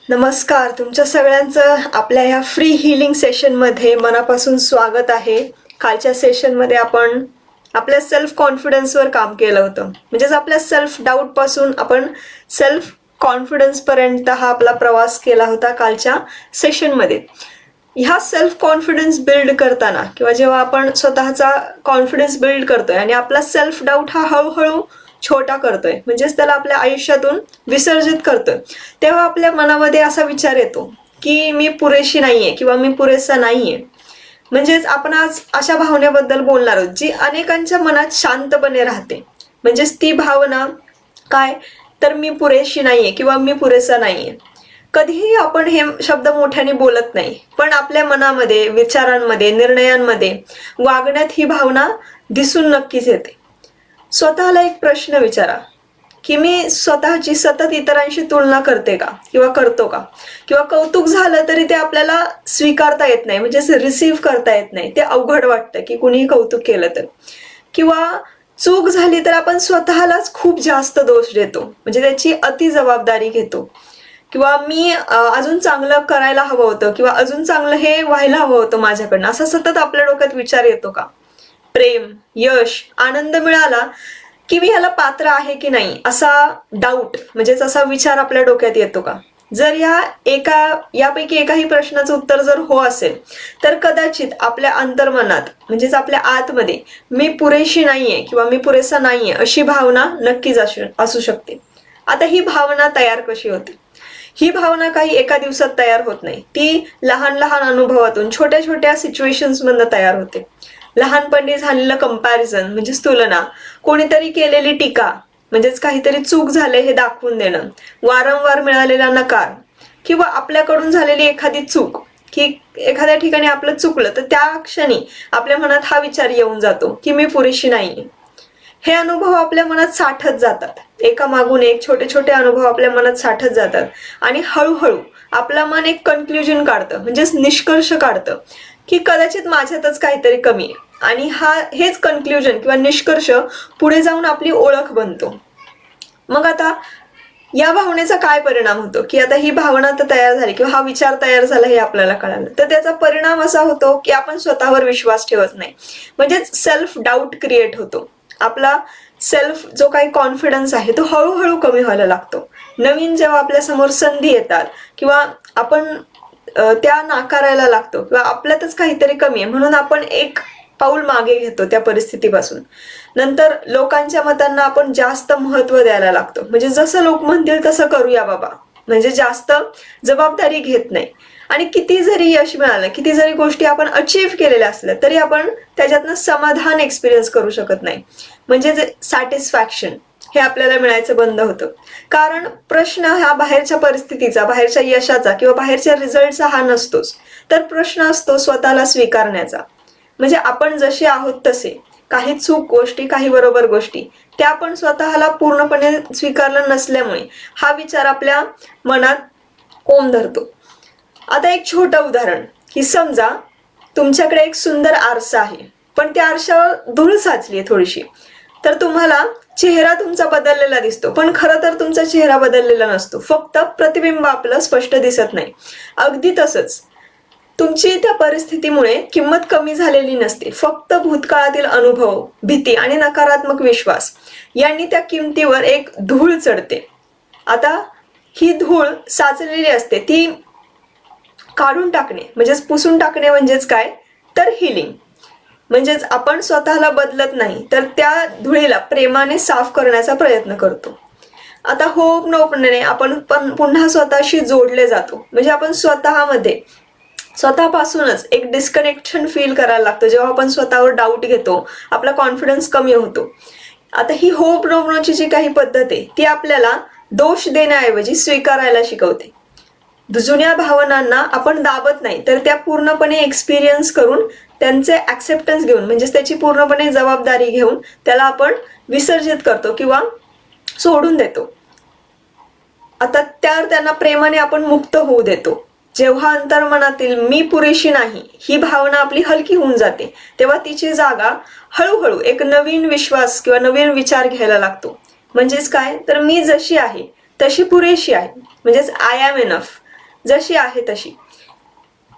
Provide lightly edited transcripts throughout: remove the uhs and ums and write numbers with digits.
नमस्कार, तुमच्या सगळ्यांचं आपल्या ह्या फ्री हिलिंग सेशनमध्ये मनापासून स्वागत आहे. कालच्या सेशनमध्ये आपण आपल्या सेल्फ कॉन्फिडन्सवर काम केलं होतं. म्हणजेच आपल्या सेल्फ डाऊट पासून आपण सेल्फ कॉन्फिडन्स पर्यंत हा आपला प्रवास केला होता कालच्या सेशनमध्ये. ह्या सेल्फ कॉन्फिडन्स बिल्ड करताना किंवा जेव्हा आपण स्वतःचा कॉन्फिडन्स बिल्ड करतोय आणि आपला सेल्फ डाऊट हा हळूहळू छोटा करतोय, म्हणजेच त्याला आपल्या आयुष्यातून विसर्जित करतोय, तेव्हा आपल्या मनामध्ये असा विचार येतो की मी पुरेशी नाहीये किंवा मी पुरेसा नाहीये. म्हणजेच आपण आज अशा भावनेबद्दल बोलणार आहोत जी अनेकांच्या मनात शांतपणे राहते. म्हणजेच ती भावना काय, तर मी पुरेशी नाहीये किंवा मी पुरेसा नाहीये. कधीही आपण हे शब्द मोठ्याने बोलत नाही, पण आपल्या मनामध्ये, विचारांमध्ये, निर्णयांमध्ये, वागण्यात ही भावना दिसून नक्कीच येते. स्वतःला एक प्रश्न विचारा की मी स्वतःची सतत इतरांशी तुलना करते का किंवा करतो का, किंवा कौतुक झालं तरी ते आपल्याला स्वीकारता येत नाही, म्हणजेच रिसीव्ह करता येत नाही, ते अवघड वाटतं की कुणीही कौतुक केलं तर. किंवा चूक झाली तर आपण स्वतःलाच खूप जास्त दोष देतो, म्हणजे त्याची अति जबाबदारी घेतो. किंवा मी अजून चांगलं करायला हवं होतं किंवा अजून चांगलं हे व्हायला हवं होतं माझ्याकडनं, असा सतत आपल्या डोक्यात विचार येतो का? प्रेम, यश, आनंद मिळाला की मी ह्याला पात्र आहे की नाही असा डाऊट, म्हणजेच असा विचार आपल्या डोक्यात येतो का? जर यापैकी एकाही प्रश्नाचं उत्तर जर हो असेल तर कदाचित आपल्या अंतर्मनात, म्हणजेच आपल्या आतमध्ये मी पुरेशी नाहीये किंवा मी पुरेसा नाहीये अशी भावना नक्कीच असू शकते. आता ही भावना तयार कशी होते? ही भावना काही एका दिवसात तयार होत नाही. ती लहान लहान अनुभवातून, छोट्या छोट्या सिच्युएशन्स मधून तयार होते. लहानपणी झालेलं कंपॅरिझन म्हणजेच तुलना, कोणीतरी केलेली टीका म्हणजेच काहीतरी चूक झाले हे दाखवून देणं, वारंवार मिळालेला नकार, किंवा आपल्याकडून झालेली एखादी चूक की एखाद्या ठिकाणी आपलं चुकलं तर त्या क्षणी आपल्या मनात हा विचार येऊन जातो की मी पुरेशी नाहीये. हे अनुभव आपल्या मनात साठत जातात, एका मागून एक छोटे छोटे अनुभव आपल्या मनात साठत जातात आणि हळूहळू आपलं मन एक कन्क्ल्युजन काढतं, म्हणजेच निष्कर्ष काढतं की कदाचित माझ्यातच काहीतरी कमी आहे. आणि हेच कन्क्ल्युजन किंवा निष्कर्ष पुढे जाऊन आपली ओळख बनतो. मग आता या भावनेचा काय परिणाम होतो की आता ही भावना तर तयार झाली किंवा हा विचार तयार झाला हे आपल्याला कळालं, तर त्याचा परिणाम असा होतो की आपण स्वतःवर विश्वास ठेवत नाही, म्हणजेच सेल्फ डाऊट क्रिएट होतो. आपला सेल्फ जो काही कॉन्फिडन्स आहे तो हळूहळू कमी व्हायला लागतो. नवीन जेव्हा आपल्या समोर संधी येतात किंवा आपण त्या नाकारायला लागतो किंवा आपल्यातच काहीतरी कमी आहे म्हणून आपण एक पाऊल मागे घेतो त्या परिस्थितीपासून. नंतर लोकांच्या मतांना आपण जास्त महत्व द्यायला लागतो, म्हणजे जसं लोक म्हणतील तसं करूया बाबा, म्हणजे जास्त जबाबदारी घेत नाही. आणि किती जरी यश मिळालं, किती जरी गोष्टी आपण अचीव्ह केलेल्या असल्या तरी आपण त्याच्यातनं समाधान एक्सपिरियन्स करू शकत नाही, म्हणजे सॅटिस्फॅक्शन हे आपल्याला मिळायचं बंद होतं. कारण प्रश्न हा बाहेरच्या परिस्थितीचा, बाहेरच्या यशाचा किंवा बाहेरच्या रिझल्टचा हा नसतोच, तर प्रश्न असतो स्वतःला स्वीकारण्याचा. म्हणजे आपण जसे आहोत तसे, काही चूक गोष्टी, काही बरोबर गोष्टी, त्या आपण स्वतःला पूर्णपणे स्वीकारलं नसल्यामुळे हा विचार आपल्या मनात कोंब धरतो. आता एक छोटं उदाहरण की समजा तुमच्याकडे एक सुंदर आरसा आहे, पण त्या आरशावर धूळ साचली आहे थोडीशी, तर तुम्हाला चेहरा तुमचा बदललेला दिसतो, पण खरं तर तुमचा चेहरा बदललेला नसतो, फक्त प्रतिबिंब आपलं स्पष्ट दिसत नाही. अगदी तसंच तुमची त्या परिस्थितीमुळे किंमत कमी झालेली नसते, फक्त भूतकाळातील अनुभव, भीती आणि नकारात्मक विश्वास यांनी त्या किमतीवर एक धूळ चढते. आता ही धूळ साचलेली असते, ती काढून टाकणे म्हणजेच पुसून टाकणे, म्हणजेच काय, तर हिलिंग. म्हणजेच आपण स्वतःला बदलत नाही तर त्या धुळीला प्रेमाने साफ करण्याचा प्रयत्न करतो. आता होपनोपणे आपण पुन्हा स्वतःशी जोडले जातो, म्हणजे आपण स्वतःपासूनच एक डिस्कनेक्शन फील करायला लागतं. जेव्हा आपण स्वतःवर डाऊट घेतो, आपला कॉन्फिडन्स कमी होतो. आता ही होपनोपणोची जी काही पद्धत आहे ती आपल्याला दोष देण्याऐवजी स्वीकारायला शिकवते. जुन्या भावनांना आपण दाबत नाही तर त्या पूर्णपणे एक्सपिरियन्स करून त्यांचे ऍक्सेप्टन्स घेऊन, म्हणजेच त्याची पूर्णपणे जबाबदारी घेऊन त्याला आपण विसर्जित करतो किंवा सोडून देतो. आता त्यांना प्रेमाने आपण मुक्त होऊ देतो. जेव्हा अंतर्मनातील मी पुरेशी नाही ही भावना आपली हलकी होऊन जाते, तेव्हा तिची जागा हळूहळू एक नवीन विश्वास किंवा नवीन विचार घ्यायला लागतो. म्हणजेच काय, तर मी जशी आहे तशी पुरेशी आहे, म्हणजेच आय एम इनफ. जशी आहे तशी.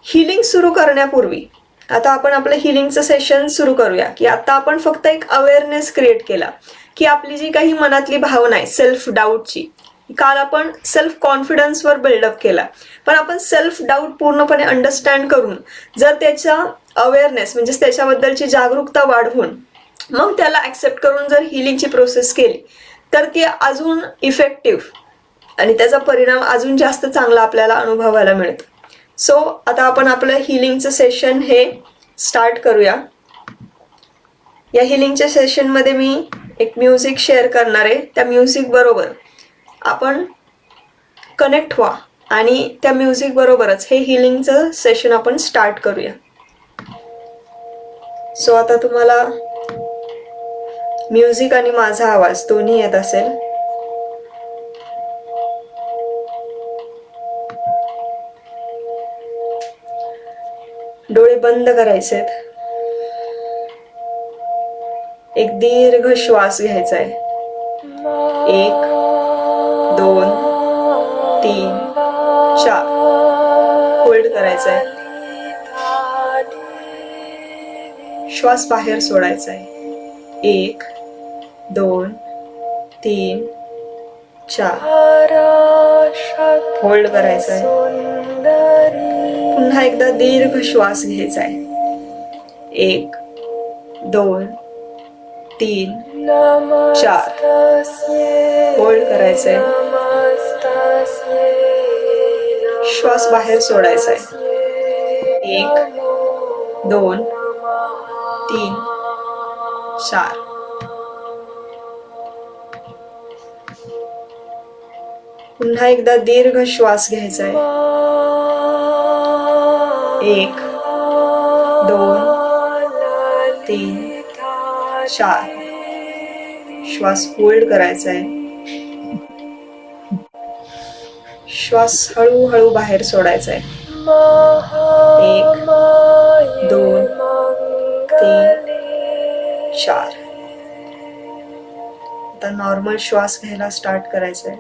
हिलिंग सुरू करण्यापूर्वी आता आपण आपलं हिलिंगचं सेशन सुरू करूया. की आता आपण फक्त एक अवेअरनेस क्रिएट केला की आपली जी काही मनातली भावना आहे सेल्फ डाऊटची, काल आपण सेल्फ कॉन्फिडन्सवर बिल्डअप केला, पण आपण सेल्फ डाऊट पूर्णपणे अंडरस्टँड करून जर त्याचा अवेअरनेस म्हणजे त्याच्याबद्दलची जागरूकता वाढवून मग त्याला ऍक्सेप्ट करून जर हिलिंगची प्रोसेस केली तर ती अजून इफेक्टिव्ह आणि त्याचा परिणाम अजून जास्त चांगला आपल्याला अनुभवायला मिळतो. सो आता आपण आपलं हिलिंगचं सेशन हे स्टार्ट करूया. या हिलिंगच्या सेशनमध्ये मी एक म्युझिक शेअर करणार आहे. त्या म्युझिक बरोबर आपण कनेक्ट व्हा आणि त्या म्युझिक बरोबरच हे हिलिंगचं सेशन आपण स्टार्ट करूया. सो आता तुम्हाला म्युझिक आणि माझा आवाज दोन्ही येत असेल. डोळे बंद करायचेत. एक दीर्घ श्वास घ्यायचा आहे. 1 2 3 4 होल्ड करायचा आहे. श्वास बाहेर सोडायचा आहे. 1 2 3 4 होल्ड करायचा आहे. पुन्हा एकदा दीर्घ श्वास घ्यायचा आहे. 1 2 3 4 होल्ड करायचा आहे. श्वास बाहेर सोडायचा आहे. 1 2 3 4 पुन्हा एकदा दीर्घ श्वास घ्यायचा आहे. 1 2 3 4 श्वास होल्ड करायचा आहे. श्वास हळूहळू बाहेर सोडायचा आहे. 1 2 3 4 आता नॉर्मल श्वास घ्यायला स्टार्ट करायचा आहे.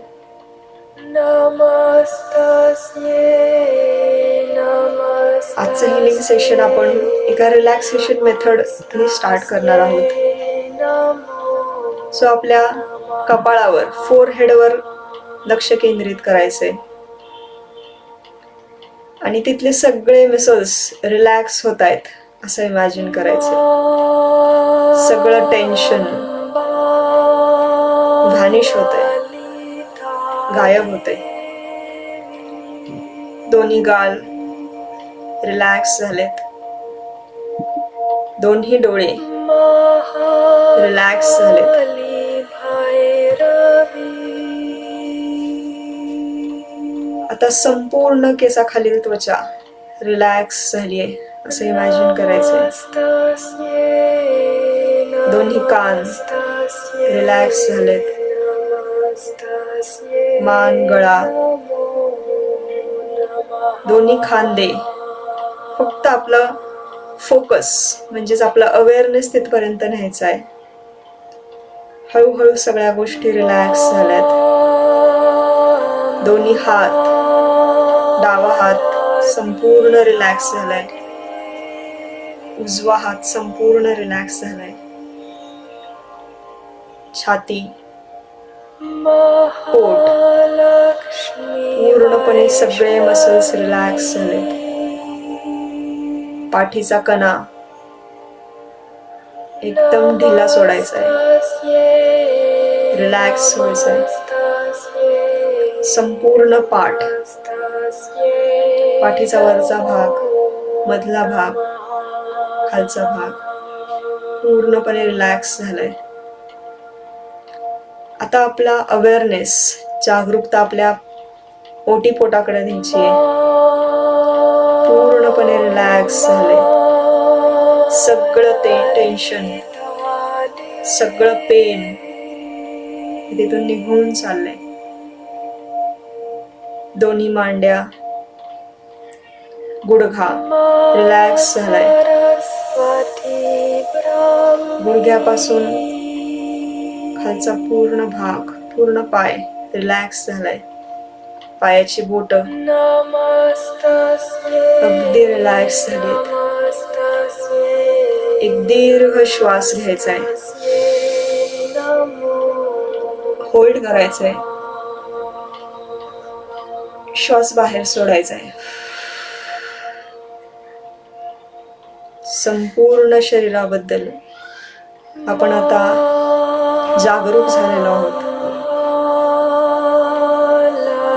आजचं हिलिंग सेशन आपण एका रिलॅक्सेशन मेथडने स्टार्ट करणार आहोत. सो आपल्या कपाळावर फोरहेडवर लक्ष केंद्रित करायचंय आणि तिथले सगळे मसल्स रिलॅक्स होत आहेत असं इमॅजिन करायचं. सगळं टेन्शन व्हॅनिश होतंय, गायब होतंय. दोन्ही गाल रिलॅक्स झालेत. दोन्ही डोळे रिलॅक्स झालेत. आता संपूर्ण केसाखालील त्वचा रिलॅक्स झालीये असं इमॅजिन करायचंय. दोन्ही कान रिलॅक्स झालेत. मान, गळा, दोन्ही खांदे. फक्त आपलं फोकस म्हणजेच आपला अवेअरनेस तिथपर्यंत न्यायचा आहे. हळूहळू सगळ्या गोष्टी रिलॅक्स झाल्यात. दोन्ही हात, डावा हात संपूर्ण रिलॅक्स झालाय. उजवा हात संपूर्ण रिलॅक्स झालाय. छाती, पोट पूर्णपणे सगळे मसल्स रिलॅक्स झाले. पाठीचा कणा एकदम ढिला सोडायचा आहे. रिलॅक्स व्हायचं आहे. संपूर्ण पाठ, पाठीचा वरचा भाग, मधला भाग, खालचा भाग पूर्णपणे रिलॅक्स झालाय. आता आपला अवेअरनेस, जागरूकता आपल्या ओटीपोटाकडे न्यायची आहे. पूर्णपणे रिलॅक्स झाले. सगळं ते टेन्शन, सगळं पेन तिथून निघून चाललंय. दोन्ही मांड्या, गुडघा रिलॅक्स झालाय. गुडघ्यापासून खालचा पूर्ण भाग, पूर्ण पाय रिलॅक्स झालाय. पायाची बोट अगदी रिलॅक्स झालीत. एक दीर्घ श्वास घ्यायचा आहे, होल्ड करायचंय, श्वास बाहेर सोडायचा आहे. संपूर्ण शरीराबद्दल आपण आता जागरूक झालेलो आहोत,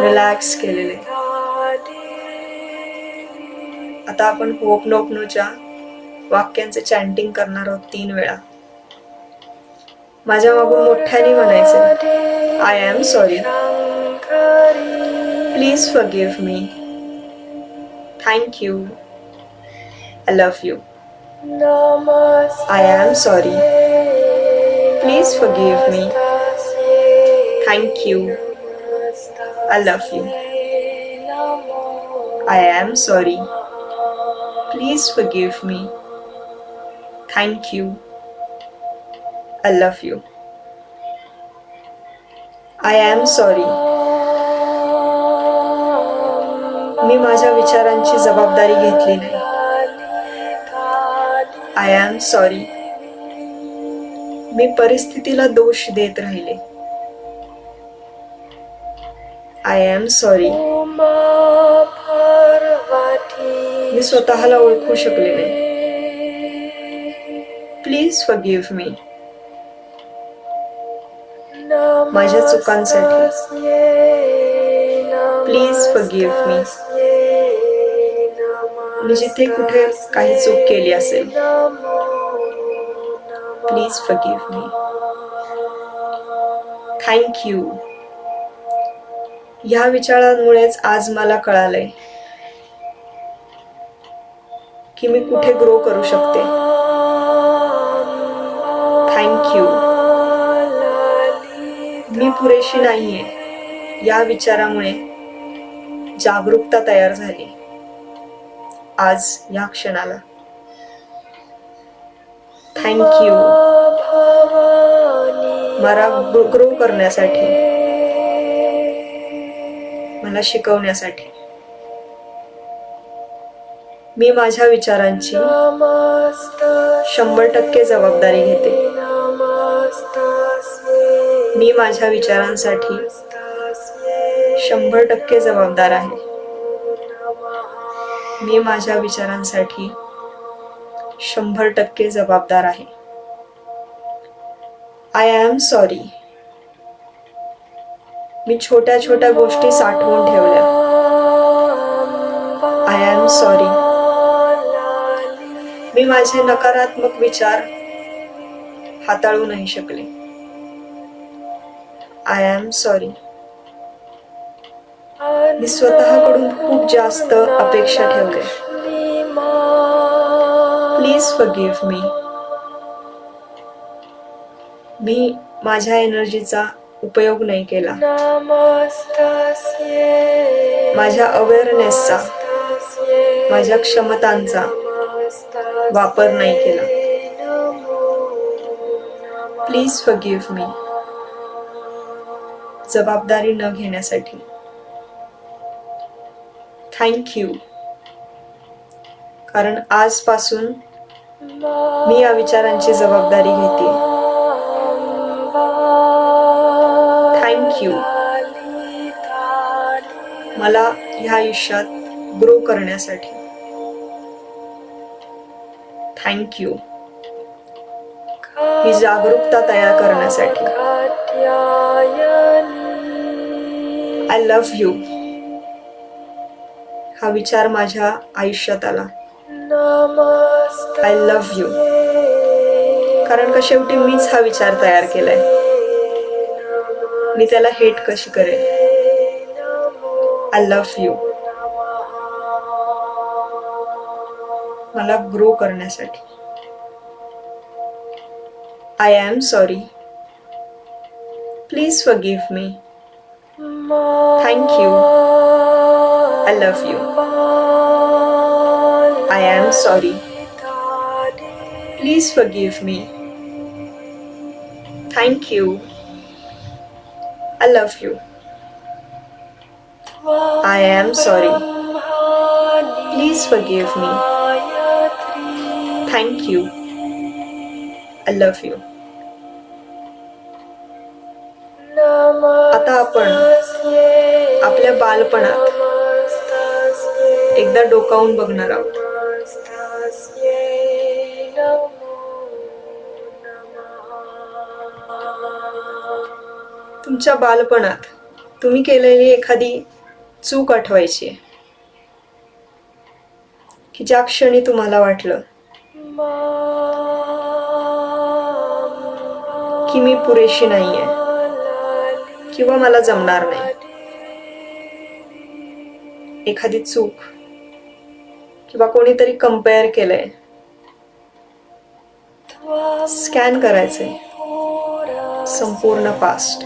रिलॅक्स केलेले. आता आपण होपनोपनोच्या वाक्यांचे चॅन्टिंग करणार आहोत 3 वेळा. माझ्या मागून मोठ्याने म्हणायचं, I am sorry, please forgive me, thank you, I love you. I am sorry. Please forgive me. Thank you. I love you. I am sorry. Please forgive me. Thank you. I love you. I am sorry. मी माझ्या विचारांची जबाबदारी घेतली नाही. I am sorry. मी परिस्थितीला दोष देत राहिले. I am sorry. मी स्वतःला ओळखू शकले नाही. Please forgive me. माझ्या चुकांसाठी Please forgive me. मी जिथे कुठे काही चूक केली असेल please forgive me. Thank you. ह्या विचारांमुळेच आज मला कळालंय की मी कुठे ग्रो करू शकते. Thank you. मी पुरेशी नाहीये या विचारामुळे जागरूकता तयार झाली आज या क्षणाला. Thank you. मला ग्रो करण्यासाठी, मला शिकवण्यासाठी. मी माझ्या विचारांची 100% जबाबदारी घेते. मी माझ्या विचारांसाठी 100% जबाबदार आहे. मी माझ्या विचारांसाठी 100% जबाबदार आहे. I am sorry. मी छोट्या छोट्या गोष्टी साठवून ठेवल्या. I am sorry. मी माझे नकारात्मक विचार हाताळू नाही शकले. I am sorry. मी स्वतःकडून खूप जास्त अपेक्षा ठेवले. Please forgive me. मी माझ्या एनर्जीचा उपयोग नाही केला. माझ्या अवेअरनेसचा, माझ्या क्षमतांचा वापर नाही केला. Please forgive me. जबाबदारी न घेण्यासाठी थँक यू. कारण आजपासून मी या विचारांची जबाबदारी घेते. Thank you. मला ह्या आयुष्यात ग्रो करण्यासाठी थँक यू. ही जागरूकता तयार करण्यासाठी आय लव्ह यू. हा विचार माझ्या आयुष्यात आला. I love you. कारण का शेवटी मीच हा विचार तयार केलाय. मी त्याला हेट कशी करेन. I love you. मला ग्रो करण्यासाठी. I am sorry. Please forgive me. Thank you. I love you. I am sorry. Please forgive me. Thank you. I love you. I am sorry. Please forgive me. Thank you. I love you. आता आपण आपल्या बालपणात एकदा डोकावून बघणार आहोत. तुमच्या बालपणात तुम्ही केलेली एखादी चूक आठवायची आहे की ज्या क्षणी तुम्हाला वाटलं की मी पुरेशी नाहीये किंवा मला जमणार नाही. एखादी चूक किंवा कोणीतरी कंपेअर केलंय. स्कॅन करायचंय संपूर्ण पास्ट.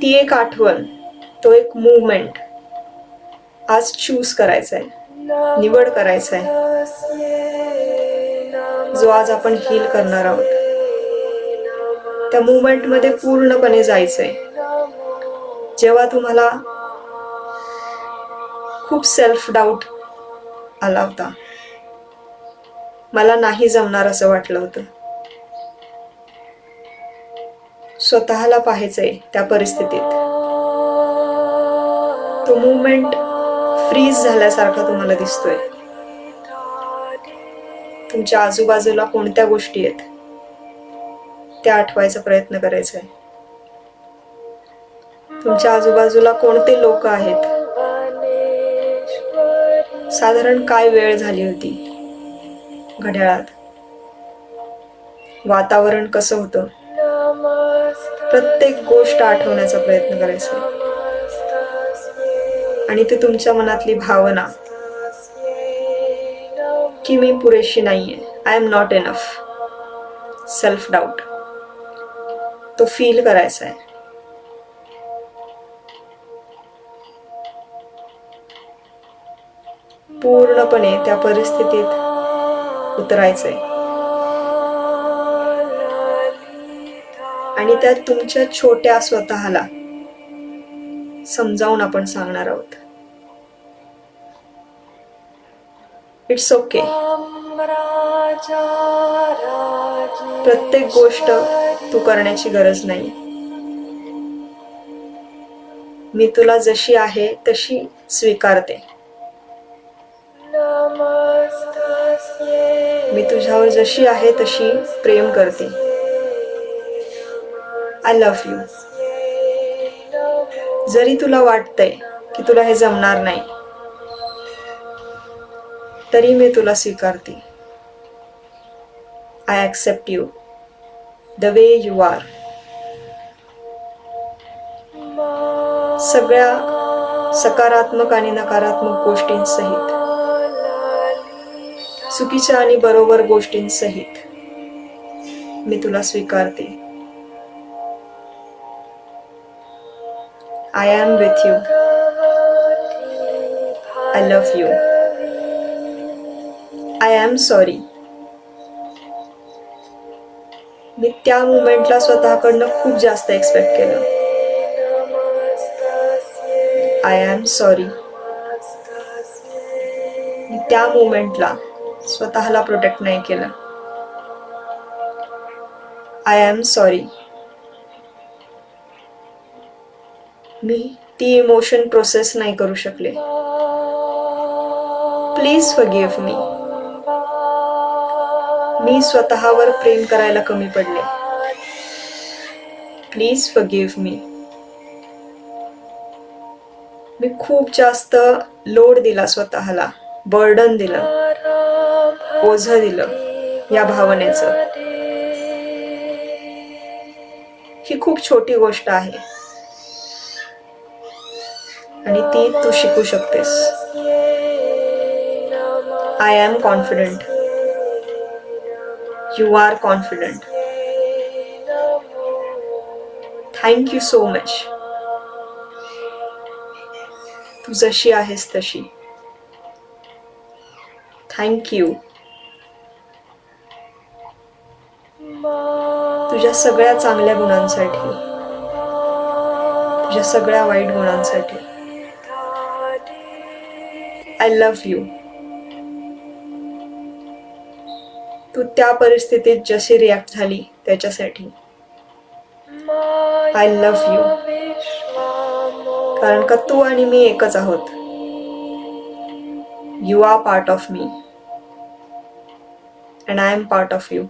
ती एक आठवण, तो एक मूवमेंट आज चूज करायचा आहे, निवड करायचा आहे, जो आज आपण हील करणार आहोत. त्या मूवमेंट मध्ये पूर्णपणे जायचंय. जेव्हा तुम्हाला खूप सेल्फ डाऊट आला होता, मला नाही जमणार असं वाटलं होतं, स्वतःला पाहायचंय त्या परिस्थितीत. तो मूवमेंट फ्रीज झाल्यासारखा तुम्हाला दिसतोय. तुमच्या आजूबाजूला कोणत्या गोष्टी आहेत त्या आठवायचा प्रयत्न करायचा आहे. तुमच्या आजूबाजूला कोणते लोक आहेत, साधारण काय वेळ झाली होती घड्याळात, वातावरण कसं होतं, प्रत्येक गोष्ट आठवण्याचा प्रयत्न करायचा. आणि ती तुमच्या मनातली भावना की मी पुरेशी नाहीये, I am not enough, self doubt, तो फील करायचा आहे. पूर्णपणे त्या परिस्थितीत उतरायचंय आणि त्या तुमच्या छोट्या स्वतःला समजावून आपण सांगणार आहोत, इट्स ओके. प्रत्येक गोष्ट तू करण्याची गरज नाही. मी तुला जशी आहे तशी स्वीकारते. मी तुझ्यावर जशी आहे तशी प्रेम करते. I love you. जरी तुला वाटतंय की तुला हे जमणार नाही, तरी मी तुला स्वीकारते. I accept you the way you are. सगळ्या सकारात्मक आणि नकारात्मक गोष्टींसहित, चुकीच्या आणि बरोबर गोष्टींसहित मी तुला स्वीकारते. I am with you. I love you. I am sorry. मी त्या मुमेंटला स्वतःकडनं खूप जास्त एक्सपेक्ट केलं. I am sorry. मी त्या मुमेंटला स्वतःला प्रोटेक्ट नाही केलं. I am sorry. मी ती इमोशन प्रोसेस नाही करू शकले. Please forgive me. मी स्वतःवर प्रेम करायला कमी पडले. Please forgive me. मी खूप जास्त लोड दिला स्वतःला, बर्डन दिलं, ओझं दिलं या भावनेचं. ही खूप छोटी गोष्ट आहे आणि ती तू शिकू शकतेस. I am confident. You are confident. Thank you so much. तू जशी आहेस तशी. Thank you. तुझ्या सगळ्या चांगल्या गुणांसाठी. तुझ्या सगळ्या वाईट गुणांसाठी. I love you. तू त्या परिस्थितीत जशी रिॲक्ट झाली त्याच्यासाठी. I love you. कारण का तू आणि मी एकच आहोत. You are part of me and I am part of you.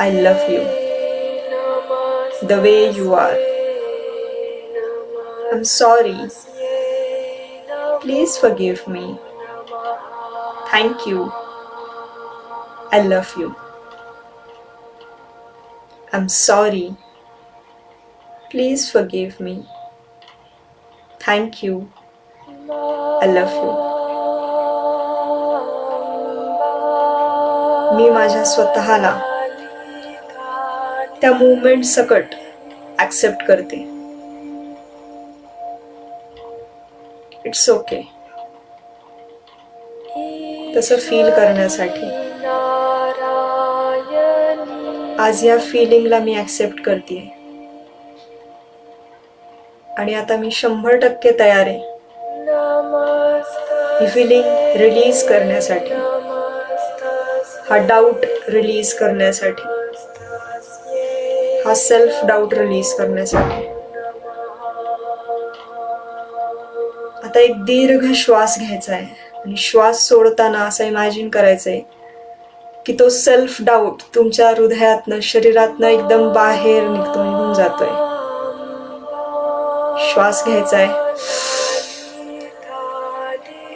I love you the way you are. I'm sorry. Please forgive me. Thank you. I love you. I'm sorry. Please forgive me. Thank you. I love you. मी माझ्या स्वतःला त्या movement सकट accept करते. It's okay तसं feel करण्यासाठी. आज या फिलिंगला मी accept करते आणि आता मी 100% तयार आहे ही फिलिंग रिलीज करण्यासाठी, हा डाऊट रिलीज करण्यासाठी, हा सेल्फ डाऊट रिलीज करण्यासाठी. आता एक दीर्घ श्वास घ्यायचा आहे आणि श्वास सोडताना असं इमॅजिन करायचंय की तो सेल्फ डाऊट तुमच्या हृदयातनं शरीरातनं एकदम बाहेर निघून जातोय. श्वास घ्यायचा आहे.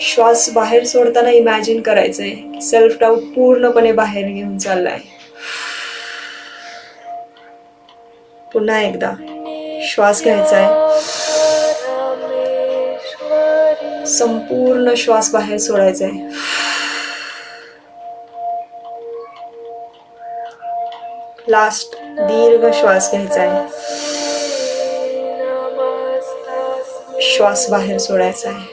श्वास बाहेर सोडताना इमॅजिन करायचंय सेल्फ डाऊट पूर्णपणे बाहेर घेऊन चाललाय. पुन्हा एकदा श्वास घ्यायचा आहे. संपूर्ण श्वास बाहेर सोडायचा आहे. लास्ट दीर्घ श्वास घ्यायचा आहे. श्वास बाहेर सोडायचा आहे.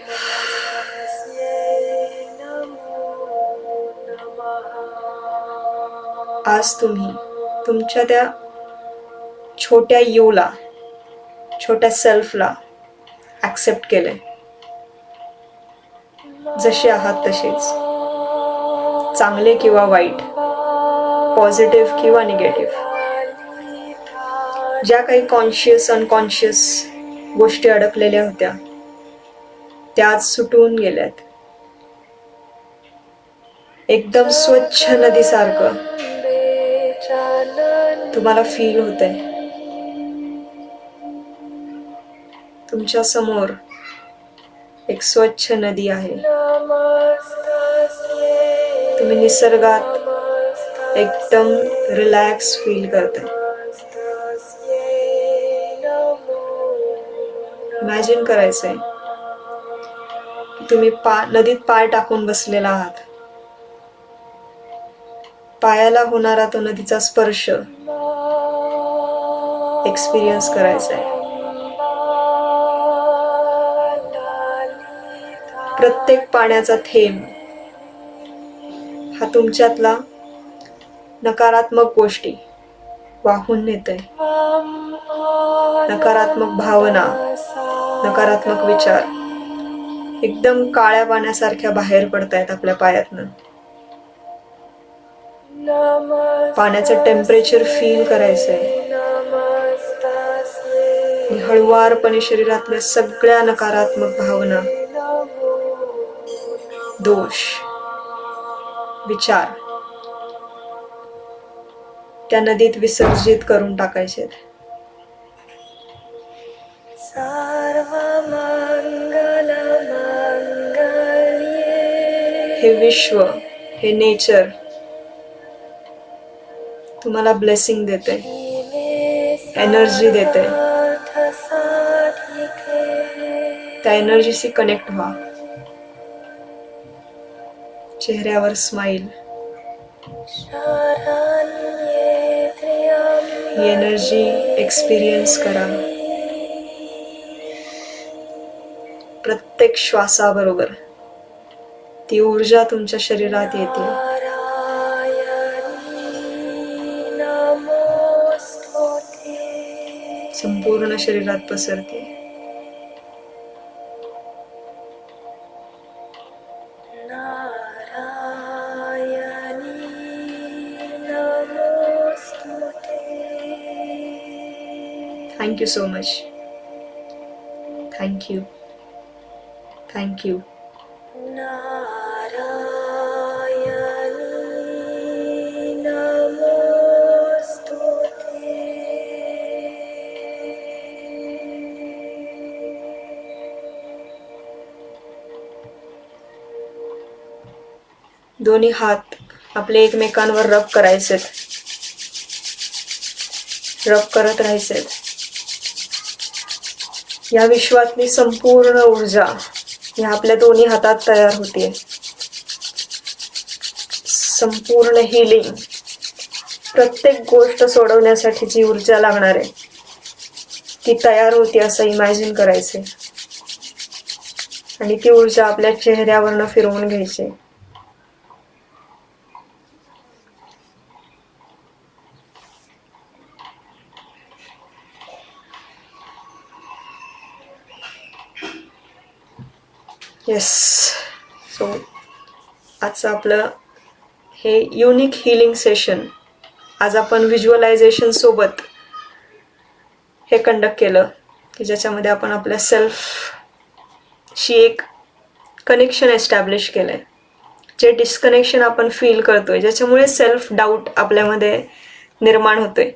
आज तुम्ही तुमच्या त्या छोट्या यूला, छोट्या सेल्फला ऍक्सेप्ट केलंय. जसे आहात तसेच, चांगले किंवा वाईट, पॉझिटिव्ह किंवा निगेटिव्ह. ज्या काही कॉन्शियस अनकॉन्शियस गोष्टी अडकलेल्या होत्या त्या आज सुटून गेल्यात. एकदम स्वच्छ नदीसारखं तुम्हाला फील होतंय. तुमच्या समोर एक स्वच्छ नदी आहे. तुम्ही निसर्गात एकदम रिलॅक्स फील करताय. इमॅजिन करायचंय तुम्ही नदीत पाय टाकून बसलेला आहात. पायाला होणारा तो नदीचा स्पर्श एक्सपिरियन्स करायचा आहे. प्रत्येक पाण्याचा थेंब हा तुमच्यातला नकारात्मक गोष्टी वाहून नेतोय. नकारात्मक भावना, नकारात्मक विचार एकदम काळ्या पाण्यासारख्या बाहेर पडतायत आपल्या पायातनं. पाण्याचं टेम्परेचर फील करायचंय. हळुवारपणे शरीरातल्या सगळ्या नकारात्मक भावना, दोष, विचार त्या नदीत विसर्जित करून टाकायचे. हे विश्व, हे नेचर तुम्हाला ब्लेसिंग देते, एनर्जी देते. त्या एनर्जीशी कनेक्ट व्हा. चेहऱ्यावर स्माइल. ही एनर्जी एक्सपिरियन्स करा. प्रत्येक श्वासाबरोबर ती ऊर्जा तुमच्या शरीरात येते. संपूर्ण शरीरात पसरते. Thank you so much. Thank you. Thank you. दोन्ही हात आपले एकमेकांवर रब करायचेत. रब करत राहायचेत. या विश्वातली संपूर्ण ऊर्जा या आपल्या दोन्ही हातात तयार होते. संपूर्ण हिलिंग, प्रत्येक गोष्ट सोडवण्यासाठी जी ऊर्जा लागणार आहे ती तयार होती असं इमॅजिन करायचे आणि ती ऊर्जा आपल्या चेहऱ्यावरनं फिरवून घ्यायची. येस. सो आजचं आपलं हे युनिक हिलिंग सेशन आज आपण व्हिज्युअलायझेशन सोबत हे कंडक्ट केलं की ज्याच्यामध्ये आपण आपल्या सेल्फशी एक कनेक्शन एस्टॅब्लिश केलंय. जे डिस्कनेक्शन आपण फील करतोय, ज्याच्यामुळे सेल्फ डाऊट आपल्यामध्ये निर्माण होतोय,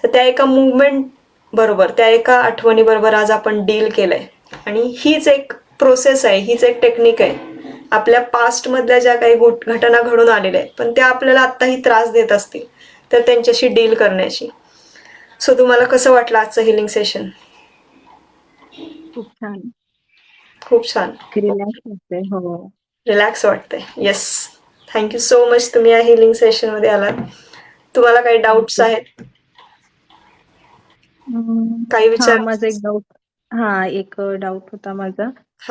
तर त्या एका मुवमेंट बरोबर, त्या एका आठवणी बरोबर आज आपण डील केलंय. आणि हीच एक प्रोसेस आहे, हीच एक टेक्निक आहे. आपल्या पास्ट मधल्या ज्या काही घटना घडून आलेल्या आहेत पण त्या आपल्याला आत्ताही त्रास देत असतील तर त्यांच्याशी डील करण्याची. सो तुम्हाला कसं वाटलं आजचं हिलिंग सेशन? खूप छान. खूप छान. रिलॅक्स वाटते. हो. रिलॅक्स वाटतंय. येस. थँक्यू सो मच तुम्ही या हिलिंग सेशन मध्ये आलात. तुम्हाला काही डाऊट्स आहेत? काही हा, विचार? माझा एक डाऊट. एक डाऊट होता माझा.